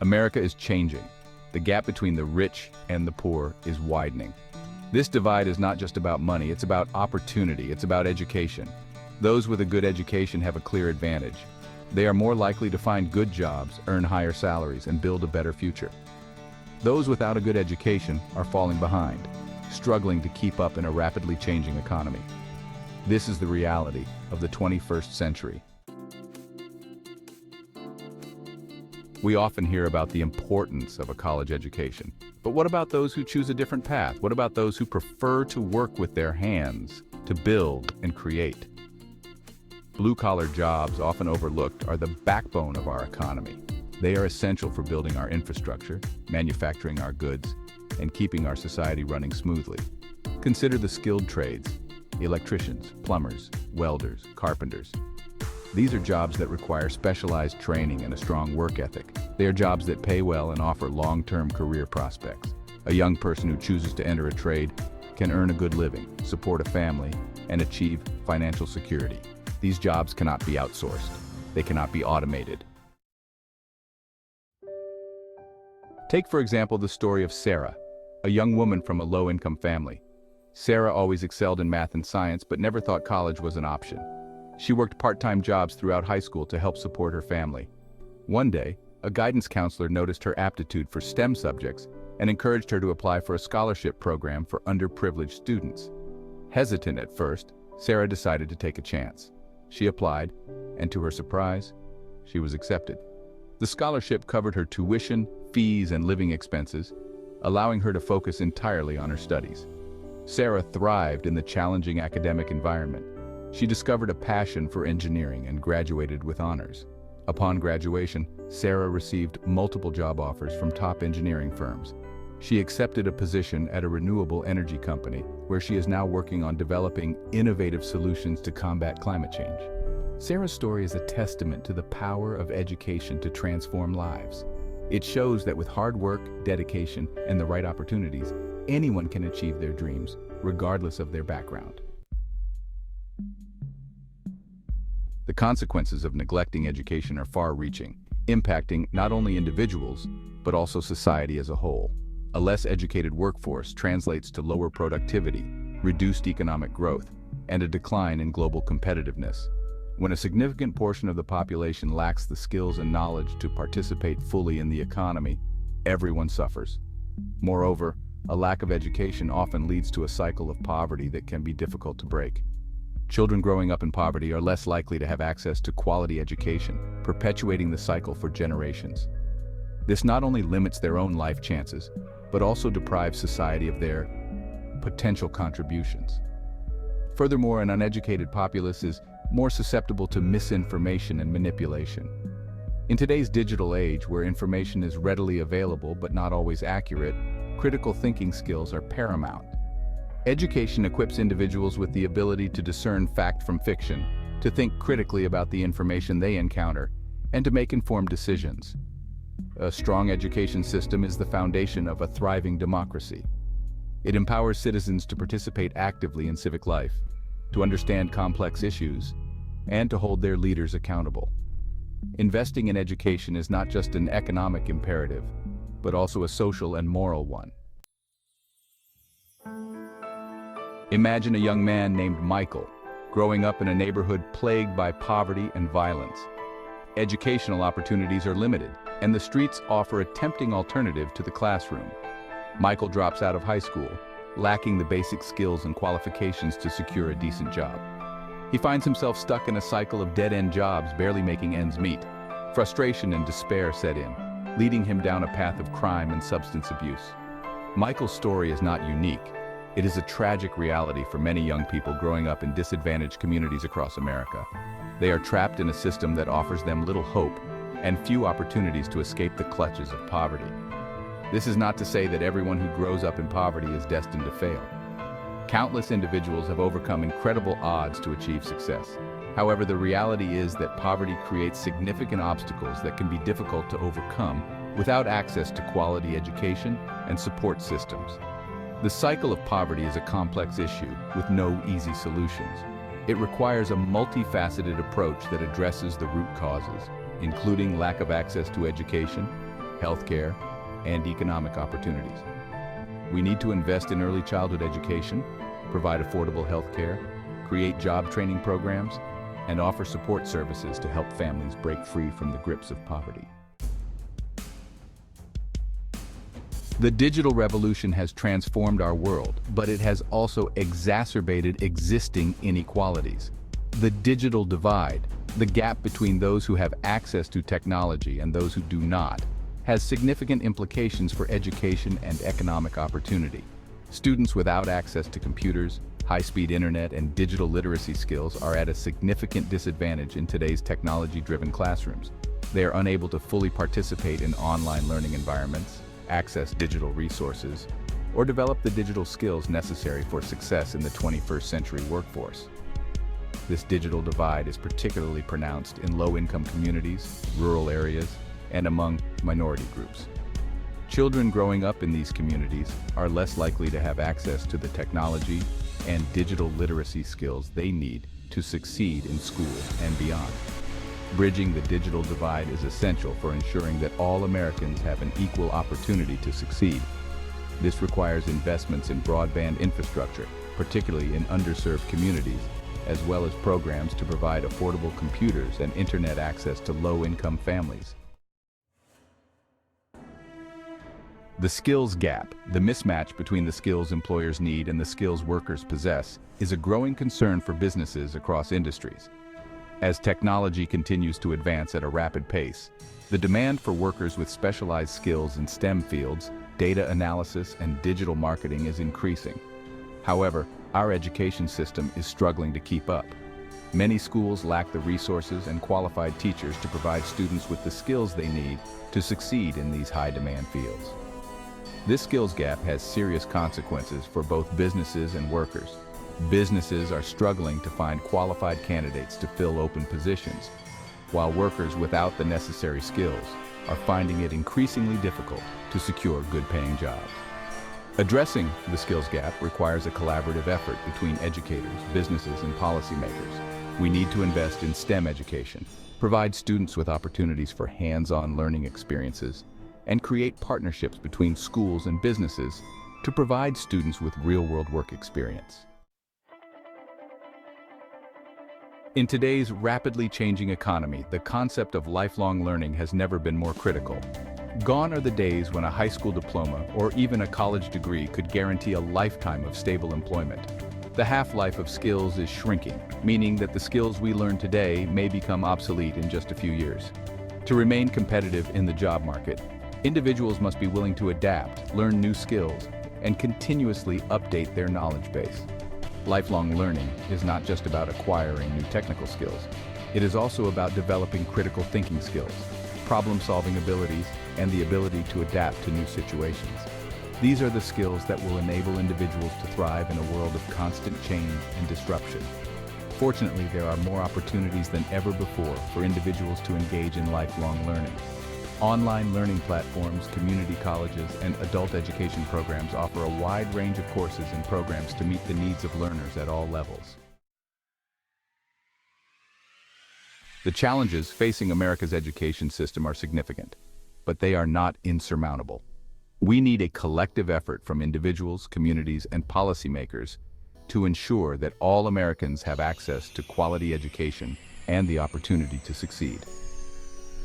America is changing. The gap between the rich and the poor is widening. This divide is not just about money, it's about opportunity, it's about education. Those with a good education have a clear advantage. They are more likely to find good jobs, earn higher salaries, and build a better future. Those without a good education are falling behind, struggling to keep up in a rapidly changing economy. This is the reality of the 21st century. We often hear about the importance of a college education. But what about those who choose a different path? What about those who prefer to work with their hands, to build and create? Blue-collar jobs, often overlooked, are the backbone of our economy. They are essential for building our infrastructure, manufacturing our goods, and keeping our society running smoothly. Consider the skilled trades: electricians, plumbers, welders, carpenters. These are jobs that require specialized training and a strong work ethic. They are jobs that pay well and offer long-term career prospects. A young person who chooses to enter a trade can earn a good living, support a family, and achieve financial security. These jobs cannot be outsourced. They cannot be automated. Take, for example, the story of Sarah, a young woman from a low-income family. Sarah always excelled in math and science, but never thought college was an option. She worked part-time jobs throughout high school to help support her family. One day, a guidance counselor noticed her aptitude for STEM subjects and encouraged her to apply for a scholarship program for underprivileged students. Hesitant at first, Sarah decided to take a chance. She applied, and to her surprise, she was accepted. The scholarship covered her tuition, fees, and living expenses, allowing her to focus entirely on her studies. Sarah thrived in the challenging academic environment. She discovered a passion for engineering and graduated with honors. Upon graduation, Sarah received multiple job offers from top engineering firms. She accepted a position at a renewable energy company, where she is now working on developing innovative solutions to combat climate change. Sarah's story is a testament to the power of education to transform lives. It shows that with hard work, dedication, and the right opportunities, anyone can achieve their dreams, regardless of their background. The consequences of neglecting education are far-reaching, impacting not only individuals, but also society as a whole. A less educated workforce translates to lower productivity, reduced economic growth, and a decline in global competitiveness. When a significant portion of the population lacks the skills and knowledge to participate fully in the economy, everyone suffers. Moreover, a lack of education often leads to a cycle of poverty that can be difficult to break. Children growing up in poverty are less likely to have access to quality education, perpetuating the cycle for generations. This not only limits their own life chances, but also deprives society of their potential contributions. Furthermore, an uneducated populace is more susceptible to misinformation and manipulation. In today's digital age, where information is readily available but not always accurate, critical thinking skills are paramount. Education equips individuals with the ability to discern fact from fiction, to think critically about the information they encounter, and to make informed decisions. A strong education system is the foundation of a thriving democracy. It empowers citizens to participate actively in civic life, to understand complex issues, and to hold their leaders accountable. Investing in education is not just an economic imperative, but also a social and moral one. Imagine a young man named Michael, growing up in a neighborhood plagued by poverty and violence. Educational opportunities are limited, and the streets offer a tempting alternative to the classroom. Michael drops out of high school, lacking the basic skills and qualifications to secure a decent job. He finds himself stuck in a cycle of dead-end jobs, barely making ends meet. Frustration and despair set in, leading him down a path of crime and substance abuse. Michael's story is not unique. It is a tragic reality for many young people growing up in disadvantaged communities across America. They are trapped in a system that offers them little hope and few opportunities to escape the clutches of poverty. This is not to say that everyone who grows up in poverty is destined to fail. Countless individuals have overcome incredible odds to achieve success. However, the reality is that poverty creates significant obstacles that can be difficult to overcome without access to quality education and support systems. The cycle of poverty is a complex issue with no easy solutions. It requires a multifaceted approach that addresses the root causes, including lack of access to education, healthcare, and economic opportunities. We need to invest in early childhood education, provide affordable healthcare, create job training programs, and offer support services to help families break free from the grips of poverty. The digital revolution has transformed our world, but it has also exacerbated existing inequalities. The digital divide, the gap between those who have access to technology and those who do not, has significant implications for education and economic opportunity. Students without access to computers, high-speed internet, and digital literacy skills are at a significant disadvantage in today's technology-driven classrooms. They are unable to fully participate in online learning environments, access digital resources, or develop the digital skills necessary for success in the 21st century workforce. This digital divide is particularly pronounced in low-income communities, rural areas, and among minority groups. Children growing up in these communities are less likely to have access to the technology and digital literacy skills they need to succeed in school and beyond. Bridging the digital divide is essential for ensuring that all Americans have an equal opportunity to succeed. This requires investments in broadband infrastructure, particularly in underserved communities, as well as programs to provide affordable computers and internet access to low-income families. The skills gap, the mismatch between the skills employers need and the skills workers possess, is a growing concern for businesses across industries. As technology continues to advance at a rapid pace, the demand for workers with specialized skills in STEM fields, data analysis, and digital marketing is increasing. However, our education system is struggling to keep up. Many schools lack the resources and qualified teachers to provide students with the skills they need to succeed in these high-demand fields. This skills gap has serious consequences for both businesses and workers. Businesses are struggling to find qualified candidates to fill open positions, while workers without the necessary skills are finding it increasingly difficult to secure good-paying jobs. Addressing the skills gap requires a collaborative effort between educators, businesses, and policymakers. We need to invest in STEM education, provide students with opportunities for hands-on learning experiences, and create partnerships between schools and businesses to provide students with real-world work experience. In today's rapidly changing economy, the concept of lifelong learning has never been more critical. Gone are the days when a high school diploma or even a college degree could guarantee a lifetime of stable employment. The half-life of skills is shrinking, meaning that the skills we learn today may become obsolete in just a few years. To remain competitive in the job market, individuals must be willing to adapt, learn new skills, and continuously update their knowledge base. Lifelong learning is not just about acquiring new technical skills. It is also about developing critical thinking skills, problem-solving abilities, and the ability to adapt to new situations. These are the skills that will enable individuals to thrive in a world of constant change and disruption. Fortunately, there are more opportunities than ever before for individuals to engage in lifelong learning. Online learning platforms, community colleges, and adult education programs offer a wide range of courses and programs to meet the needs of learners at all levels. The challenges facing America's education system are significant, but they are not insurmountable. We need a collective effort from individuals, communities, and policymakers to ensure that all Americans have access to quality education and the opportunity to succeed.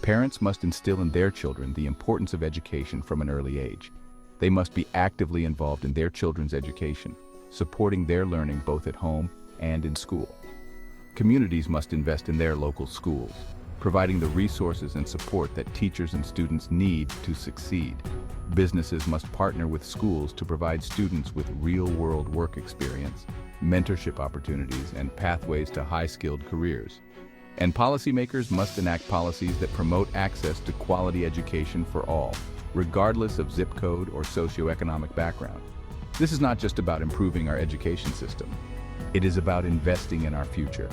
Parents must instill in their children the importance of education from an early age. They must be actively involved in their children's education, supporting their learning both at home and in school. Communities must invest in their local schools, providing the resources and support that teachers and students need to succeed. Businesses must partner with schools to provide students with real-world work experience, mentorship opportunities, and pathways to high-skilled careers. And policymakers must enact policies that promote access to quality education for all, regardless of zip code or socioeconomic background. This is not just about improving our education system. It is about investing in our future.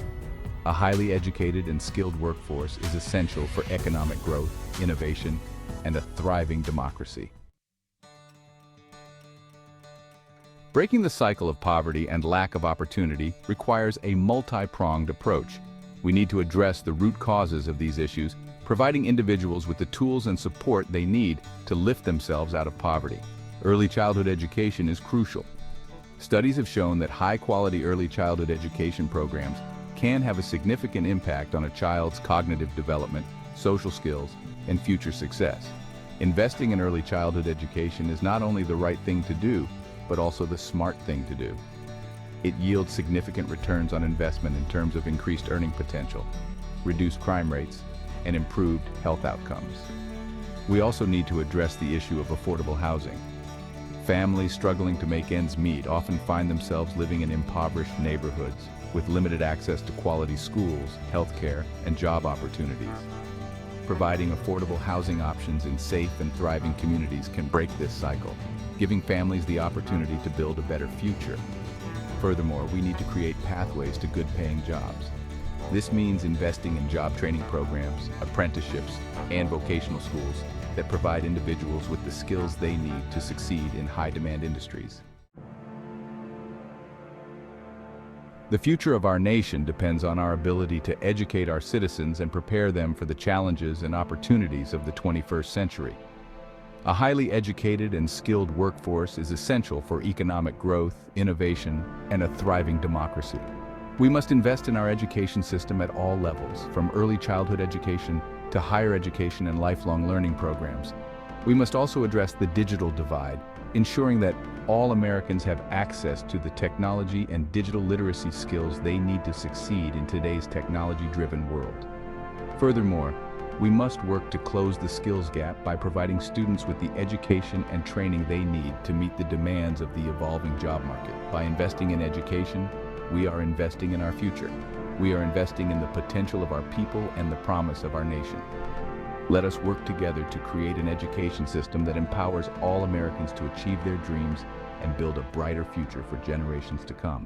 A highly educated and skilled workforce is essential for economic growth, innovation, and a thriving democracy. Breaking the cycle of poverty and lack of opportunity requires a multi-pronged approach. We need to address the root causes of these issues providing individuals with the tools and support they need to lift themselves out of poverty. Early childhood education is crucial. Studies have shown that high-quality early childhood education programs can have a significant impact on a child's cognitive development, social skills, and future success. Investing in early childhood education is not only the right thing to do, but also the smart thing to do. It yields significant returns on investment in terms of increased earning potential, reduced crime rates, and improved health outcomes. We also need to address the issue of affordable housing. Families struggling to make ends meet often find themselves living in impoverished neighborhoods with limited access to quality schools, healthcare, and job opportunities. Providing affordable housing options in safe and thriving communities can break this cycle, giving families the opportunity to build a better future. Furthermore, we need to create pathways to good-paying jobs. This means investing in job training programs, apprenticeships, and vocational schools that provide individuals with the skills they need to succeed in high-demand industries. The future of our nation depends on our ability to educate our citizens and prepare them for the challenges and opportunities of the 21st century. A highly educated and skilled workforce is essential for economic growth, innovation, and a thriving democracy. We must invest in our education system at all levels, from early childhood education to higher education and lifelong learning programs. We must also address the digital divide, ensuring that all Americans have access to the technology and digital literacy skills they need to succeed in today's technology-driven world. Furthermore, we must work to close the skills gap by providing students with the education and training they need to meet the demands of the evolving job market. By investing in education, we are investing in our future. We are investing in the potential of our people and the promise of our nation. Let us work together to create an education system that empowers all Americans to achieve their dreams and build a brighter future for generations to come.